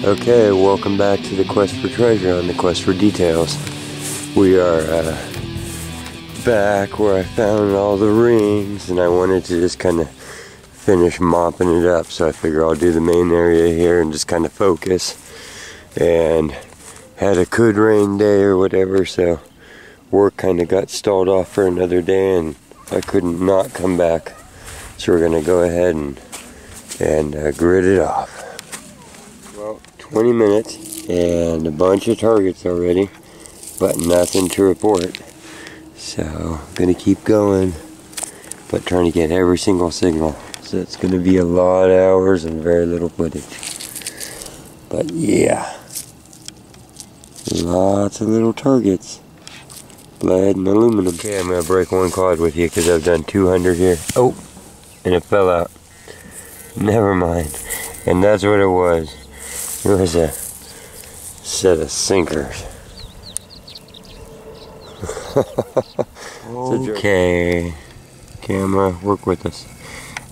Okay, welcome back to the quest for treasure on the quest for details. We are back where I found all the rings, and I wanted to just kind of finish mopping it up, so I figure I'll do the main area here and just kind of focus. And had a good rain day or whatever, so work kind of got stalled off for another day, and I couldn't not come back. So we're gonna go ahead and grid it off. Well, 20 minutes and a bunch of targets already, but nothing to report. So I'm gonna keep going, but trying to get every single signal. So it's gonna be a lot of hours and very little footage. But yeah, lots of little targets. Lead and aluminum. Okay, I'm gonna break one cod with you because I've done 200 here. Oh, and it fell out. Never mind. And that's what it was. It was a set of sinkers. Okay, camera, work with us.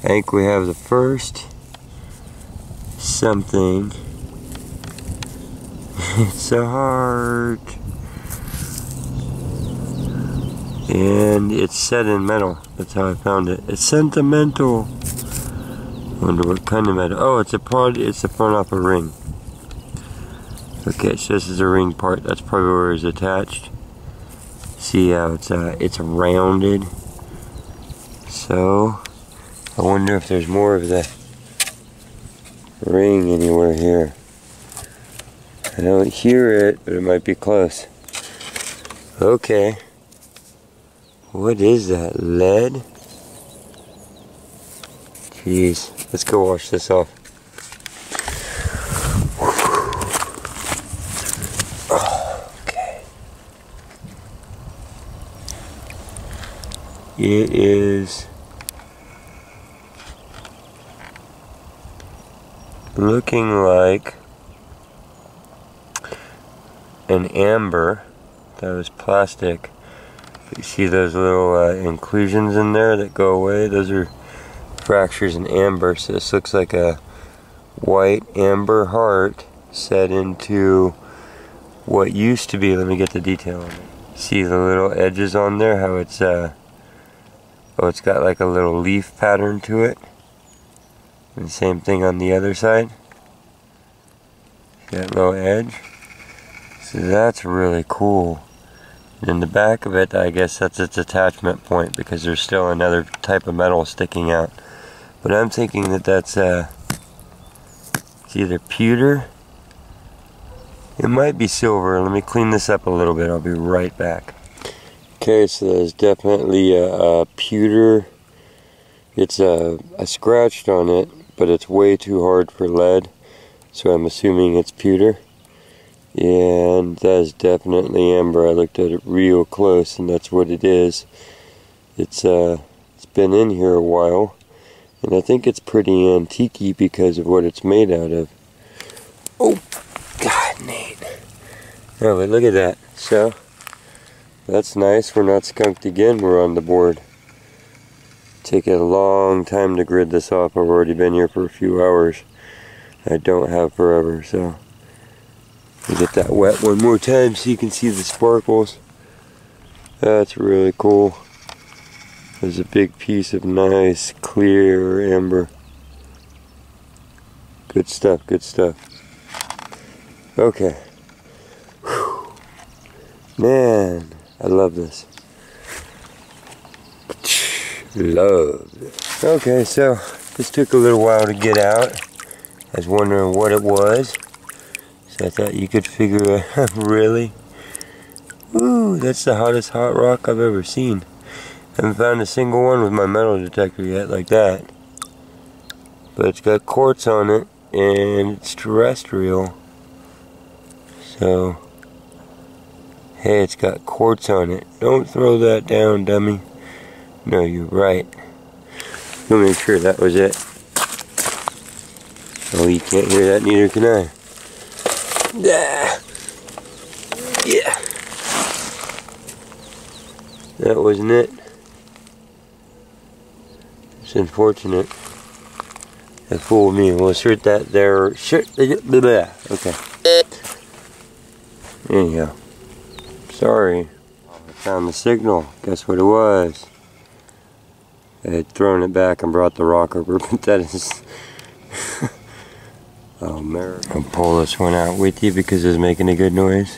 I think we have the first something. It's a heart. And it's set in metal. That's how I found it. It's sentimental. Wonder what kind of metal. Oh, it's the front off a ring. Okay, so this is a ring part. That's probably where it's attached. See how it's rounded. So I wonder if there's more of the ring anywhere here. I don't hear it, but it might be close. Okay. What is that? Lead? Jeez. Let's go wash this off. Okay. It is looking like an amber. That was plastic. You see those little inclusions in there that go away? Those are fractures in amber. So this looks like a white amber heart set into what used to be, let me get the detail on it. See the little edges on there, how it's it's got like a little leaf pattern to it. And same thing on the other side. See that little edge? So that's really cool. And in the back of it, I guess that's its attachment point, because there's still another type of metal sticking out. But I'm thinking that that's it's either pewter. It might be silver. Let me clean this up a little bit. I'll be right back. Okay, so there's definitely a pewter. It's I scratched on it, but it's way too hard for lead, so I'm assuming it's pewter. And that is definitely amber. I looked at it real close, and that's what it is. It's been in here a while, and I think it's pretty antique-y because of what it's made out of. Oh, God, Nate. Oh, but look at that. So, that's nice. We're not skunked again. We're on the board. Take a long time to grid this off. I've already been here for a few hours. I don't have forever, so get that wet one more time so you can see the sparkles. That's really cool. There's a big piece of nice clear amber. Good stuff, good stuff. Okay. Whew. Man, I love this. Love it. Okay, so this took a little while to get out. I was wondering what it was. I thought you could figure out. Really? Ooh, that's the hottest hot rock I've ever seen. Haven't found a single one with my metal detector yet like that. But it's got quartz on it, and it's terrestrial. So, hey, it's got quartz on it. Don't throw that down, dummy. No, you're right. Let me make sure that was it. Oh, you can't hear that, neither can I. Yeah. That wasn't it. It's unfortunate. It fooled me. We'll insert that there. Okay. Anyhow. Sorry. I found the signal. Guess what it was? I had thrown it back and brought the rock over, but that is... Oh, man. I'll pull this one out with you because it's making a good noise.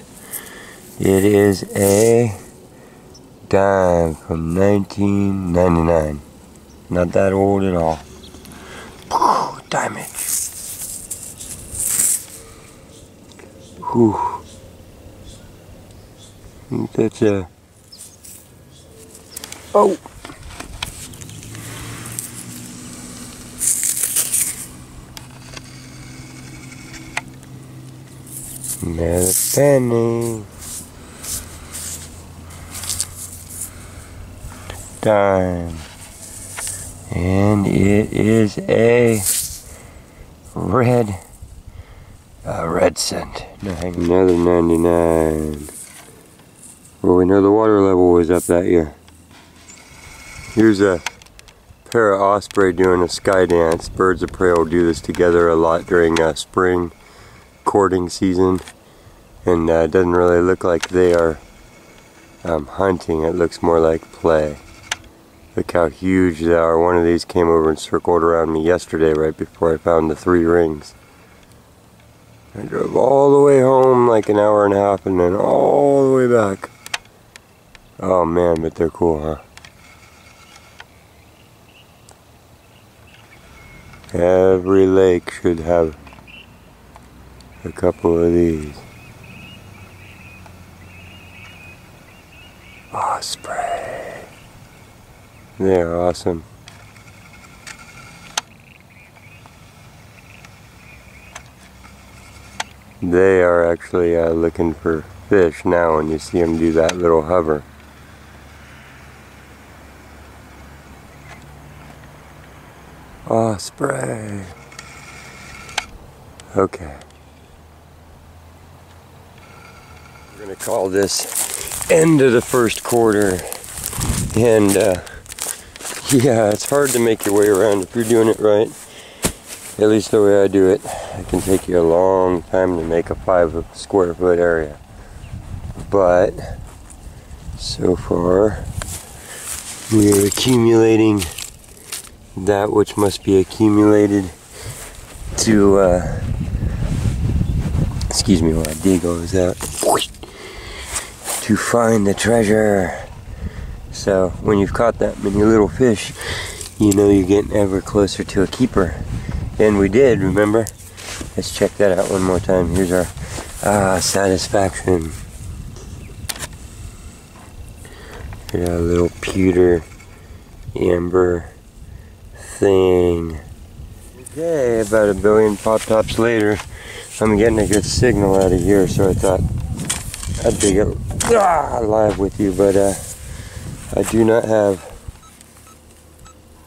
It is a dime from 1999. Not that old at all. Diamond. Whew. That's a... Oh! Another penny. Dime. And it is a red cent. No, hang on. Another 99. Well, we know the water level was up that year. Here's a pair of osprey doing a sky dance. Birds of prey will do this together a lot during spring courting season, and it doesn't really look like they are hunting. It looks more like play. Look how huge they are. One of these came over and circled around me yesterday right before I found the 3 rings. I drove all the way home like an hour and a half and then all the way back. Oh man, but they're cool, huh? Every lake should have a couple of these. Osprey. They're awesome. They are actually looking for fish now when you see them do that little hover. Osprey. Okay. We're going to call this end of the first quarter. And yeah, it's hard to make your way around if you're doing it right. At least the way I do it. It can take you a long time to make a 5 square foot area. But so far we are accumulating that which must be accumulated to excuse me while I dig all this out, to find the treasure. So when you've caught that many little fish, you know you're getting ever closer to a keeper. And we did, remember? Let's check that out one more time. Here's our satisfaction. Here's a little pewter amber thing. Okay, about 1 billion pop tops later, I'm getting a good signal out of here, so I thought I'd dig it live with you, but I do not have.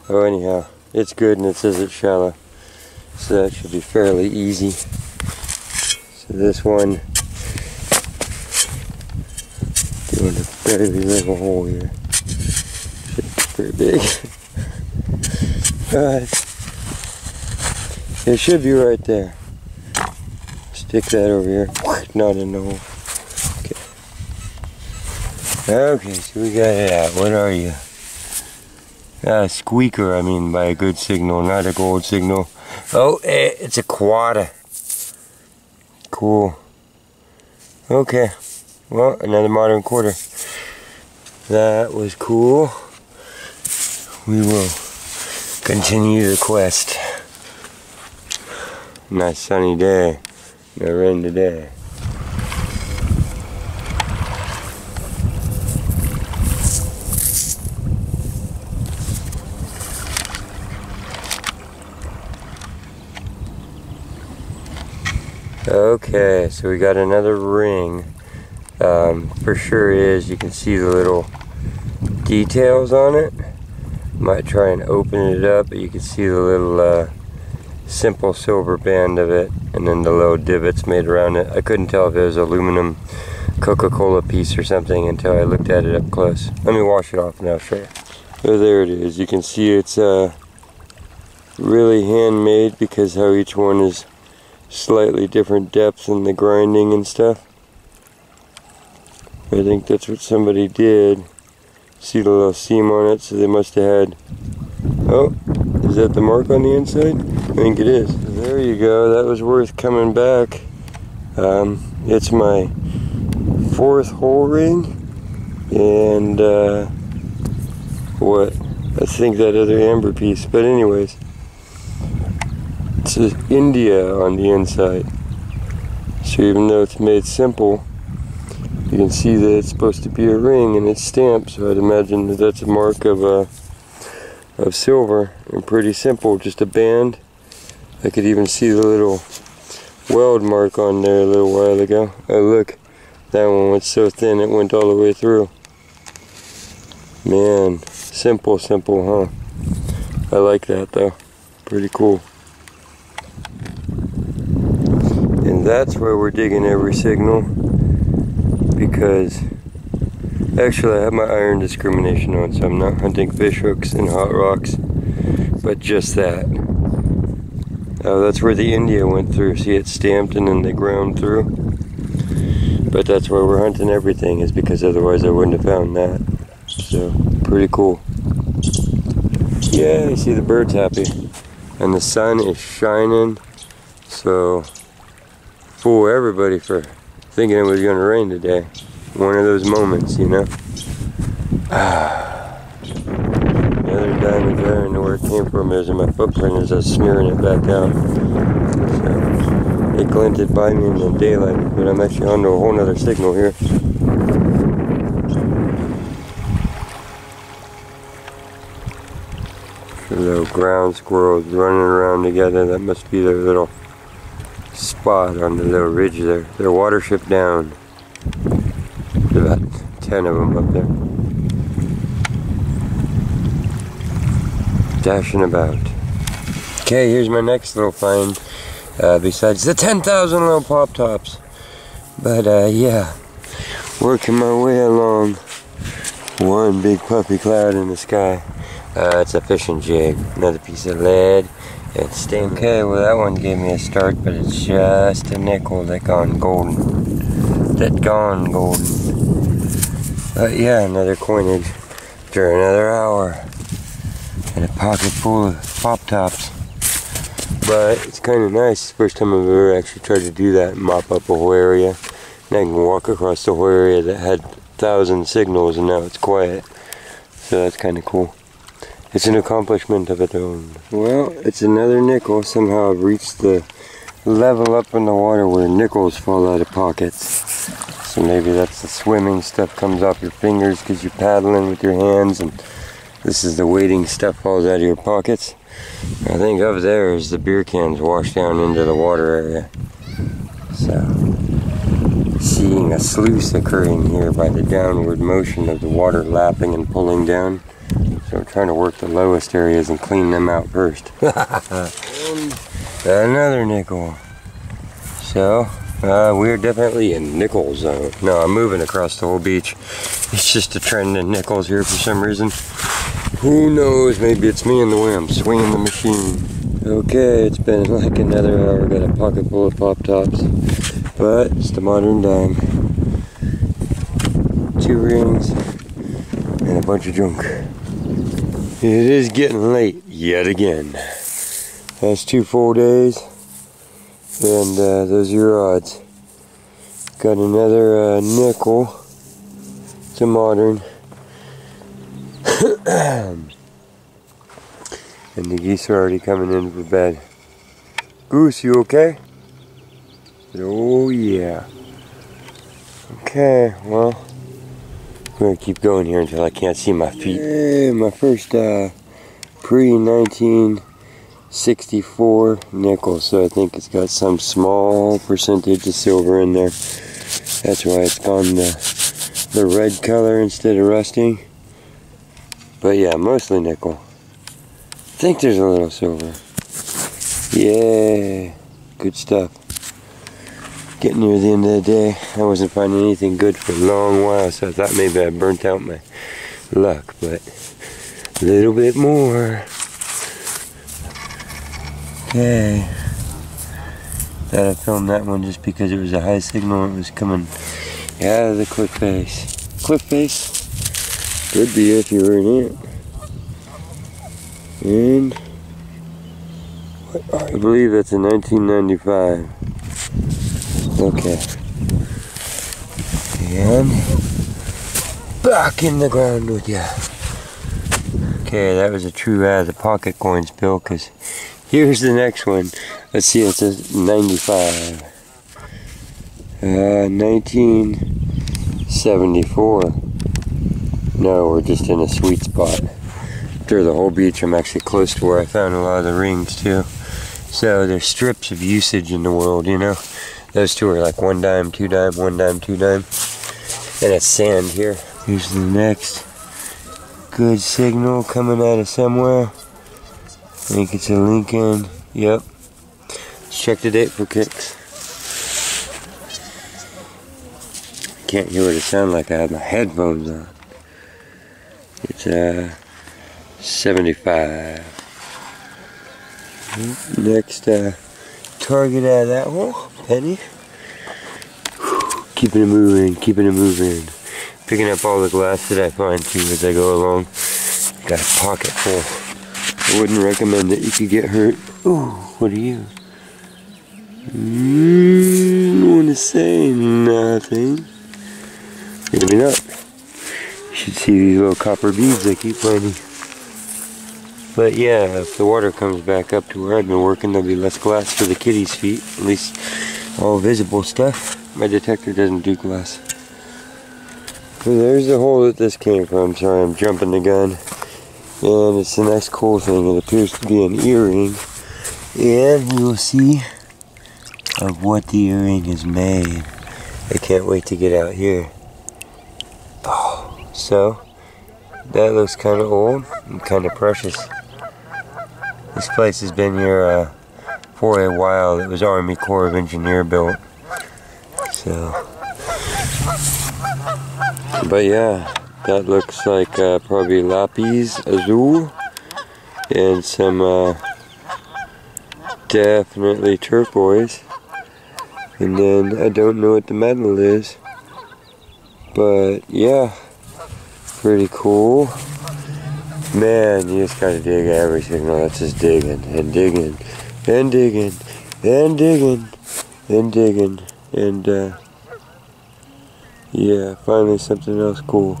Oh, anyhow, it's good and it says it's shallow, so that should be fairly easy. So this one, doing a fairly little hole here. It's pretty big. It should be right there. Stick that over here. Not in the hole. Okay, so we got it out. What are you? A squeaker, I mean, by a good signal, not a gold signal. Oh, it's a quad. Cool. Okay. Well, another modern quarter. That was cool. We will continue the quest. Nice sunny day. No rain today. Okay, so we got another ring. For sure is, you can see the little details on it. Might try and open it up, but you can see the little simple silver band of it, and then the little divots made around it. I couldn't tell if it was aluminum Coca-Cola piece or something until I looked at it up close. Let me wash it off and I'll show you. So there it is. You can see it's really handmade because how each one is slightly different depth in the grinding and stuff. I think that's what somebody did. See the little seam on it, so they must have had... Oh, is that the mark on the inside? I think it is. There you go, that was worth coming back. It's my 4th hole ring, and what? I think that other amber piece, but anyways. It says India on the inside. So even though it's made simple, you can see that it's supposed to be a ring and it's stamped, so I'd imagine that that's a mark of silver, and pretty simple, just a band. I could even see the little weld mark on there a little while ago. Oh look, that one went so thin it went all the way through. Man, simple, huh? I like that though, pretty cool. And that's where we're digging every signal, because actually I have my iron discrimination on, so I'm not hunting fish hooks and hot rocks, but just that. Oh, that's where the India went through. See, it's stamped and then they ground through. But that's why we're hunting everything, is because otherwise I wouldn't have found that. So, pretty cool. Yeah, you see the birds happy. And the sun is shining, so fool everybody for thinking it was going to rain today. One of those moments, you know. Another diamond there, I know where it came from. There's in my footprint as I was smearing it back out. So, it glinted by me in the daylight, but I'm actually onto a whole nother signal here. The little ground squirrels running around together. That must be their little spot on the little ridge there. They're watership down. There's about 10 of them up there. Dashing about. Okay, here's my next little find. Besides the 10,000 little pop tops. But yeah, working my way along. One big puffy cloud in the sky. It's a fishing jig. Another piece of lead. It's stained. Okay, well that one gave me a start, but it's just a nickel that gone golden. But yeah, another coinage after another hour. And a pocket full of pop tops. But it's kind of nice. First time I've ever actually tried to do that and mop up a whole area. And I can walk across the whole area that had 1,000 signals and now it's quiet. So that's kind of cool. It's an accomplishment of its own. Well, it's another nickel. Somehow I've reached the level up in the water where nickels fall out of pockets. So maybe that's the swimming stuff comes off your fingers because you're paddling with your hands, and this is the wading stuff falls out of your pockets. I think up there is the beer cans washed down into the water area. So, seeing a sluice occurring here by the downward motion of the water lapping and pulling down. So I'm trying to work the lowest areas and clean them out first. Another nickel. So, we're definitely in nickel zone. No, I'm moving across the whole beach. It's just a trend in nickels here for some reason. Who knows, maybe it's me in the way I'm swinging the machine. Okay, it's been like another hour. Got a pocket full of pop tops. But it's the modern dime. 2 rings and a bunch of junk. It is getting late yet again. That's 2 full days, and those are your odds. Got another nickel. It's a modern. And the geese are already coming in for bed. Goose, you okay? Oh yeah. Okay, well, I'm gonna keep going here until I can't see my feet. Hey, my first pre-1964 nickel, so I think it's got some small percentage of silver in there. That's why it's gone the red color instead of rusting. But yeah, mostly nickel. I think there's a little silver. Yeah, good stuff. Getting near the end of the day, I wasn't finding anything good for a long while, so I thought maybe I burnt out my luck, but a little bit more. Okay. Thought I filmed that one just because it was a high signal. It was coming out of the cliff face. Cliff face? Could be if you were in it. And I believe that's a 1995. Okay. And back in the ground with ya. Okay, that was a true out of the pocket coins, Bill, because here's the next one. Let's see, it's a 95. 1974. No, we're just in a sweet spot. After the whole beach, I'm actually close to where I found a lot of the rings too. So there's strips of usage in the world, you know. Those two are like 1 dime, 2 dime, 1 dime, 2 dime. And it's sand here. Here's the next good signal coming out of somewhere. I think it's a Lincoln. Yep. Let's check the date for kicks. Can't hear what it sounds like. I have my headphones on. It's 75. Next target out of that one, penny. Keeping it moving, keeping it moving. Picking up all the glass that I find too as I go along. Got a pocket full. I wouldn't recommend it. You could get hurt. Ooh, what are you? Don't want to say nothing. Maybe not. You should see these little copper beads I keep finding. But yeah, if the water comes back up to where I've been working, there'll be less glass for the kitties' feet. At least all visible stuff. My detector doesn't do glass. So there's the hole that this came from. Sorry, I'm jumping the gun. And it's the next cool thing. It appears to be an earring. And we will see of what the earring is made. I can't wait to get out here. Oh, so that looks kind of old and kind of precious. This place has been here for a while. It was Army Corps of Engineer built. So, but yeah, that looks like probably lapis azul and some definitely turquoise. And then I don't know what the metal is, but yeah, pretty cool. Man, you just gotta dig every signal. That's just digging and digging and digging and digging and digging. And yeah, finally something else cool.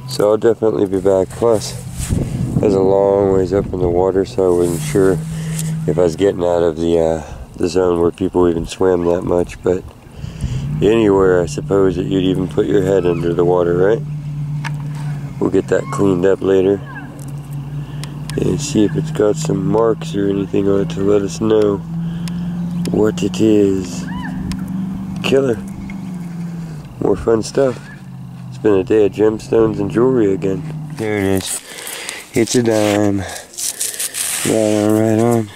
So I'll definitely be back. Plus, there's a long ways up in the water, so I wasn't sure if I was getting out of the zone where people even swam that much. But anywhere, I suppose, that you'd even put your head under the water, right? We'll get that cleaned up later and see if it's got some marks or anything on it to let us know what it is. Killer. More fun stuff. It's been a day of gemstones and jewelry again. There it is. It's a dime. Right on, right on.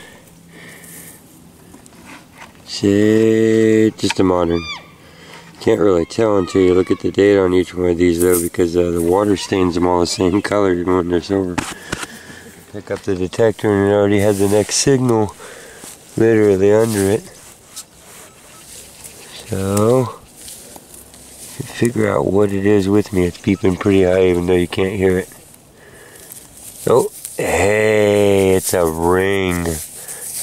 Say, just a modern. Can't really tell until you look at the date on each one of these though, because the water stains them all the same color even when they're silver. Pick up the detector and it already had the next signal literally under it. So, figure out what it is with me. It's beeping pretty high even though you can't hear it. Oh, hey, it's a ring.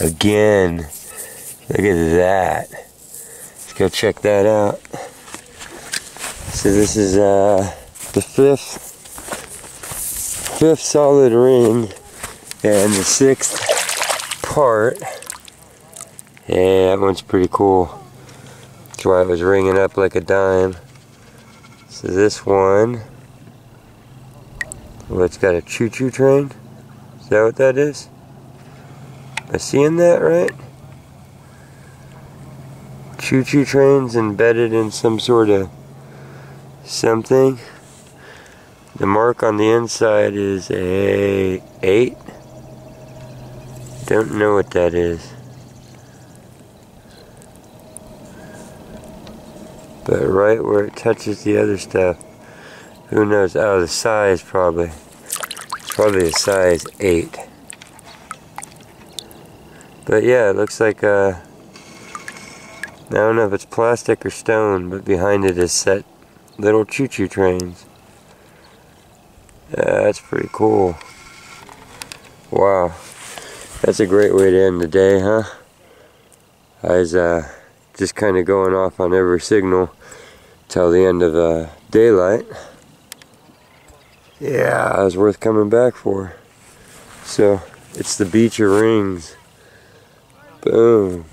Again. Look at that. Let's go check that out. So this is the fifth solid ring and the 6th part. Yeah, that one's pretty cool. That's why it was ringing up like a dime. So this one, well, it's got a choo-choo train. Is that what that is? Am I seeing that right? Choo-choo trains embedded in some sort of something. The mark on the inside is a 8. Don't know what that is. But right where it touches the other stuff, who knows? Oh, the size probably. It's probably a size 8. But yeah, it looks like I don't know if it's plastic or stone, but behind it is set little choo-choo trains. Yeah, that's pretty cool. Wow, that's a great way to end the day, huh? I was just kind of going off on every signal till the end of daylight. Yeah, it was worth coming back for. So, it's the beach of rings. Boom.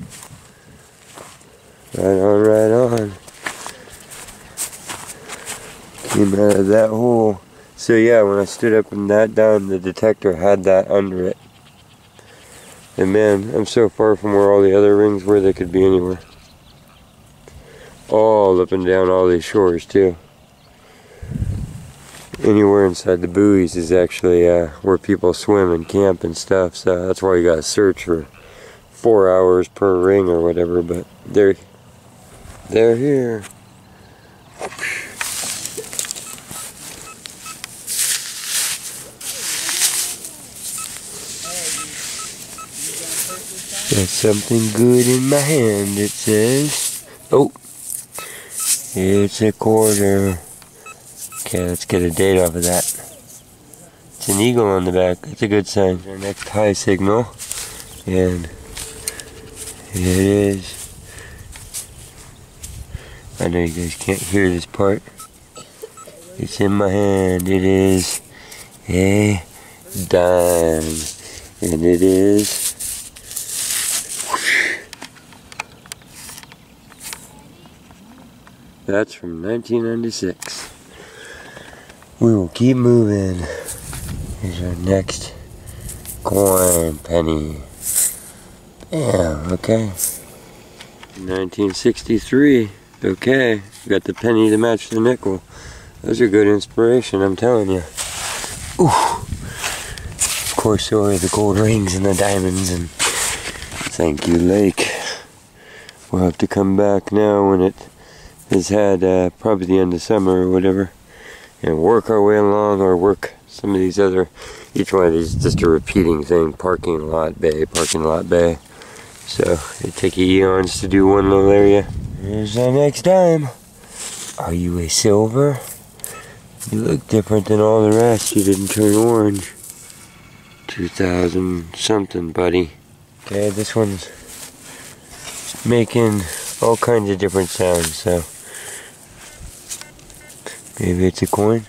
Right on, right on. Came out of that hole. So yeah, when I stood up and that down, the detector had that under it. And man, I'm so far from where all the other rings were, they could be anywhere. All up and down all these shores too. Anywhere inside the buoys is actually where people swim and camp and stuff, so that's why you gotta search for 4 hours per ring or whatever, but they're here. Got something good in my hand, it says. Oh, it's a quarter. Okay, let's get a date off of that. It's an eagle on the back. That's a good sign. Our next high signal. And it is. I know you guys can't hear this part. It's in my hand. It is a dime. And it is. That's from 1996. We will keep moving. Here's our next coin, penny. Bam, okay. 1963. Okay, got the penny to match the nickel. Those are good inspiration, I'm telling you. Ooh. Of course, so are the gold rings and the diamonds. And thank you, lake. We'll have to come back now when it has had probably the end of summer or whatever, and work our way along, or work some of these other, each one of these is just a repeating thing. Parking lot bay, parking lot bay. So it take eons to do one little area. Here's our next dime. Are you a silver? You look different than all the rest. You didn't turn orange. 2000 something, buddy. Okay, this one's making all kinds of different sounds, so maybe it's a coin.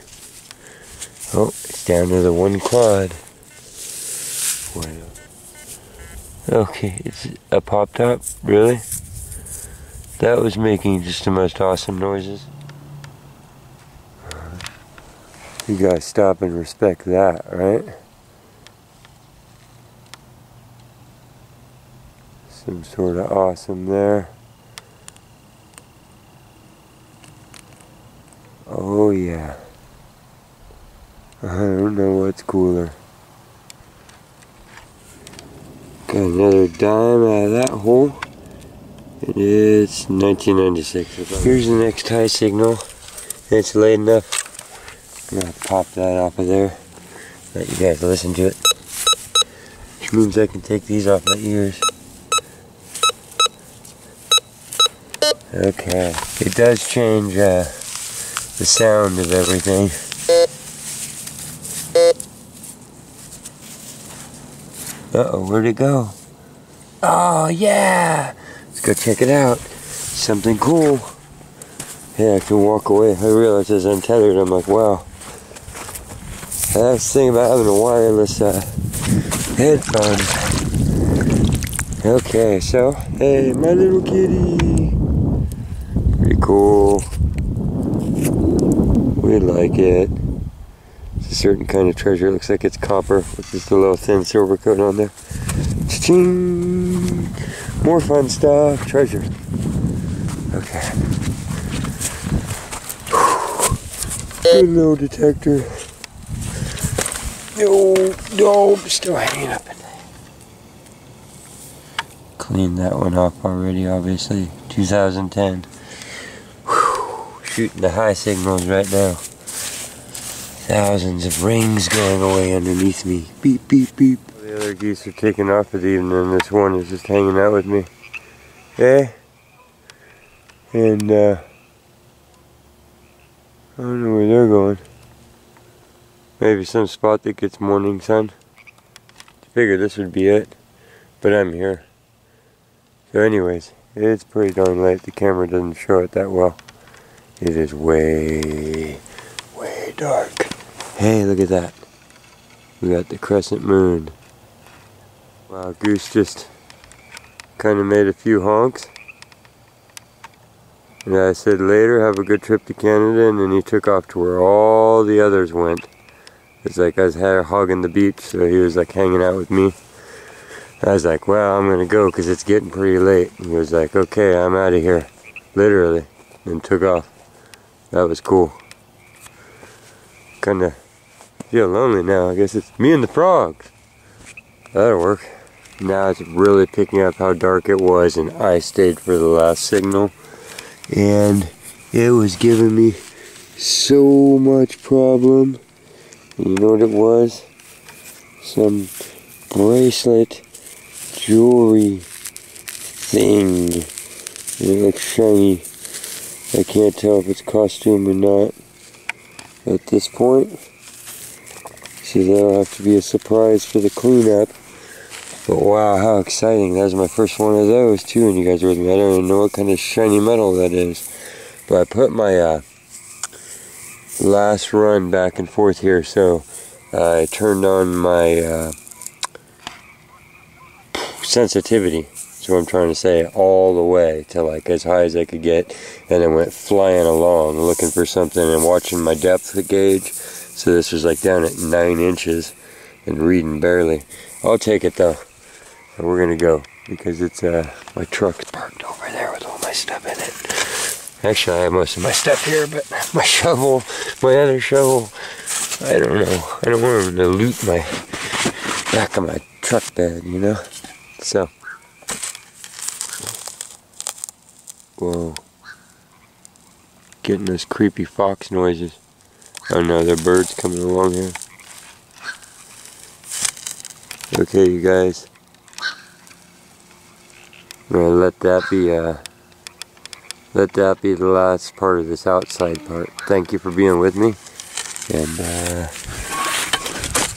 Oh, it's down to the one quad. Okay, it's a pop top, really? That was making just the most awesome noises. You gotta stop and respect that, right? Some sort of awesome there. Oh yeah. I don't know what's cooler. Got another dime out of that hole. It is 1996. Here's the next high signal. It's late enough. I'm gonna pop that off of there. Let you guys listen to it. Which means I can take these off my ears. Okay. It does change the sound of everything. Uh-oh, where'd it go? Oh, yeah! Let's go check it out. Something cool. Yeah, I can walk away. I realized it's untethered. I'm like, wow. That's the thing about having a wireless headphone. Okay, so, hey, my little kitty. Pretty cool. We like it. It's a certain kind of treasure. It looks like it's copper with just a little thin silver coat on there. Cha-ching! More fun stuff. Treasure. Okay. Good little detector. No, still hanging up in there. Cleaned that one off already, obviously. 2010. Whew. Shooting the high signals right now. Thousands of rings going away underneath me. Beep, beep, beep. The The other geese are taking off for the evening and this one is just hanging out with me. Eh? And I don't know where they're going. Maybe some spot that gets morning sun. I figured this would be it, but I'm here. So anyways, it's pretty darn late. The camera doesn't show it that well. It is way dark. Hey, look at that. We got the crescent moon. Wow, goose just kind of made a few honks. And I said later, have a good trip to Canada, and then he took off to where all the others went. It's like I was hogging the beach, so he was like hanging out with me. I was like, well, I'm gonna go because it's getting pretty late. And he was like, okay, I'm out of here. Literally. And took off. That was cool. Kinda feel lonely now. I guess it's me and the frogs. That'll work. Now it's really picking up how dark it was, and I stayed for the last signal. And it was giving me so much problem. You know what it was? Some bracelet jewelry thing. It looks shiny. I can't tell if it's costume or not at this point. So that'll have to be a surprise for the cleanup. But wow, how exciting. That was my first one of those too, and you guys were with me. I don't even know what kind of shiny metal that is. But I put my last run back and forth here, so I turned on my sensitivity, so I'm trying to say, all the way to like as high as I could get, and then went flying along looking for something and watching my depth gauge. So this was like down at 9 inches and reading barely. I'll take it though, and we're gonna go because it's my truck's parked over there with all my stuff in it. Actually, I have most of my stuff here, but my shovel, my other shovel, I don't know. I don't want them to loot my back of my truck bed, you know? So, whoa. Getting those creepy fox noises. Oh no, there are birds coming along here. Okay, you guys. I'm gonna let that be the last part of this outside part. Thank you for being with me. And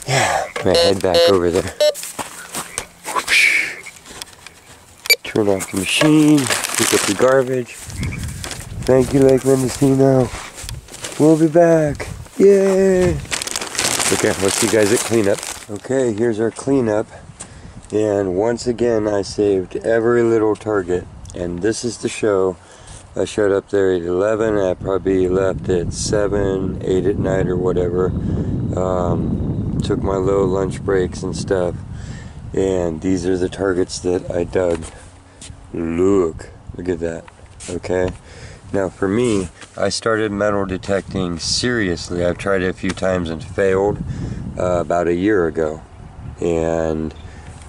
yeah, I'm gonna head back over there. Turn off the machine, pick up the garbage. Thank you, Lake Mendocino. We'll be back. Yay! Okay, let's see you guys at cleanup. Okay, here's our cleanup. And once again, I saved every little target. And this is the show. I showed up there at 11, I probably left at 7, 8 at night or whatever. Took my little lunch breaks and stuff. And these are the targets that I dug. Look at that, okay? Now for me, I started metal detecting seriously. I've tried it a few times and failed about a year ago. And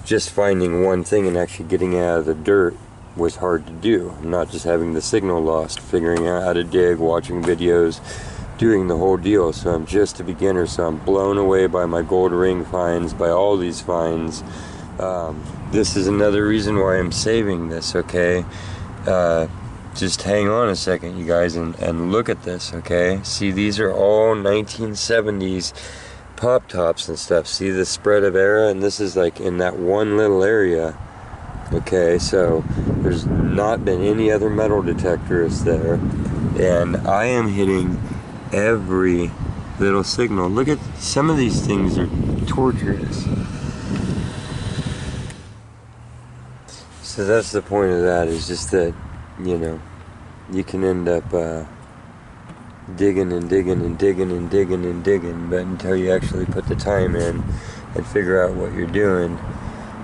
just finding one thing and actually getting it out of the dirt was hard to do. Not just having the signal lost, figuring out how to dig, watching videos, doing the whole deal. So I'm just a beginner, so I'm blown away by my gold ring finds, by all these finds. This is another reason why I'm saving this, okay? Just hang on a second, you guys, and look at this, okay? See, these are all 1970s pop tops and stuff. See the spread of era? And this is like in that one little area. Okay, so there's not been any other metal detectors there, and I am hitting every little signal. Look at some of these things are torturous. So that's the point of that, is just that, you know, you can end up digging and digging and digging and digging and digging, but until you actually put the time in and figure out what you're doing,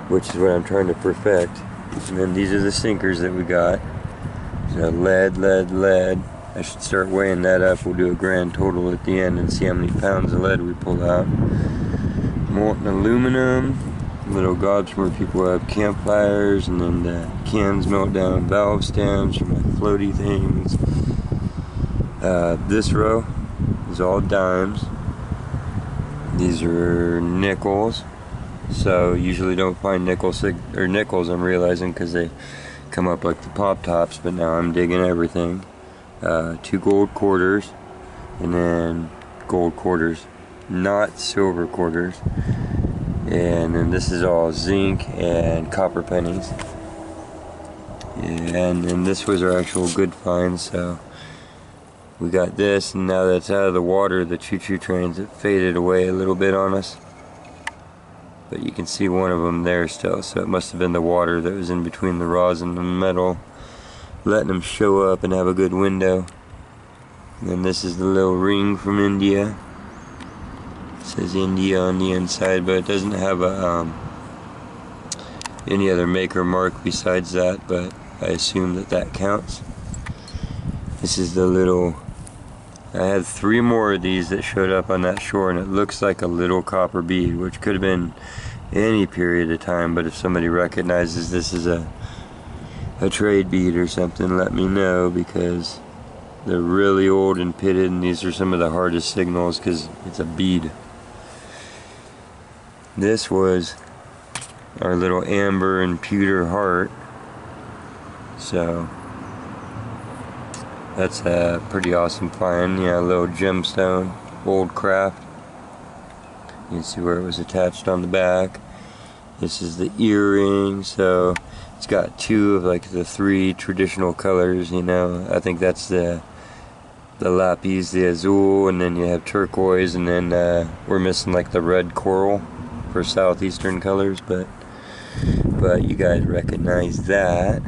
which is what I'm trying to perfect. And then these are the sinkers that we got. So lead. I should start weighing that up. We'll do a grand total at the end and see how many pounds of lead we pull out. Molten aluminum, little gobs where people have campfires, and then the cans melt down, valve stems for my floaty things. This row is all dimes. These are nickels. So usually don't find nickels, I'm realizing, because they come up like the pop tops, but now I'm digging everything. 2 gold quarters, and then gold quarters, not silver quarters, and then this is all zinc and copper pennies. And then this was our actual good find, so we got this, and now that's out of the water, the choo-choo trains, it faded away a little bit on us. But you can see one of them there still, so it must have been the water that was in between the rosin and the metal, letting them show up and have a good window. And then this is the little ring from India. It says India on the inside, but it doesn't have a any other maker mark besides that, but I assume that that counts. This is the little, I had 3 more of these that showed up on that shore, and it looks like a little copper bead, which could have been any period of time, but if somebody recognizes this is a trade bead or something, let me know, because they're really old and pitted, and these are some of the hardest signals because it's a bead. This was our little amber and pewter heart, so that's a pretty awesome find. Yeah, a little gemstone, old craft. You can see where it was attached on the back. This is the earring, so it's got 2 of like the 3 traditional colors, you know. I think that's the lapis, the azul, and then you have turquoise, and then we're missing like the red coral for southeastern colors, but you guys recognize that.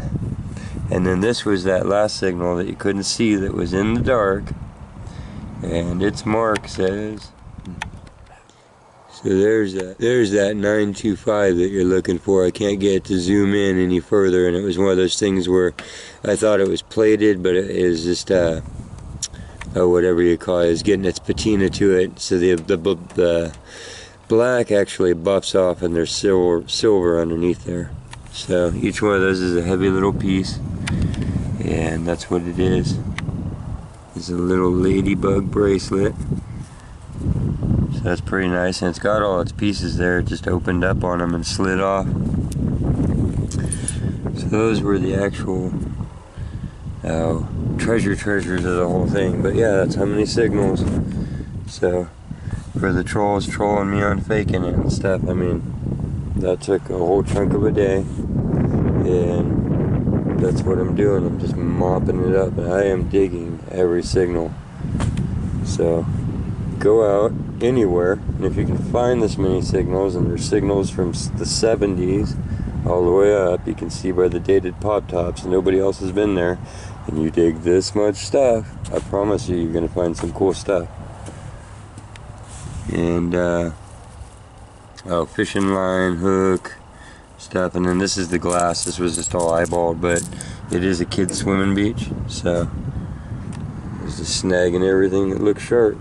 And then this was that last signal that you couldn't see that was in the dark, and its mark says, so there's that 925 that you're looking for. I can't get it to zoom in any further, and it was one of those things where I thought it was plated, but it is just whatever you call it, is getting its patina to it, so the black actually buffs off and there's silver underneath there. So each one of those is a heavy little piece, and that's what it is. It's a little ladybug bracelet. So that's pretty nice, and it's got all its pieces there. It just opened up on them and slid off. So those were the actual treasures of the whole thing. But yeah, that's how many signals. So for the trolls trolling me on faking it and stuff, I mean, that took a whole chunk of a day, and that's what I'm doing. I'm just mopping it up, and I am digging every signal. So go out anywhere, and if you can find this many signals, and there's signals from the 70s all the way up, you can see by the dated pop tops, and nobody else has been there, and you dig this much stuff, I promise you're going to find some cool stuff. And fishing line, hook, stuff, and then this is the glass. This was just all eyeballed, but it is a kid's swimming beach, so there's a snag and everything that looks sharp.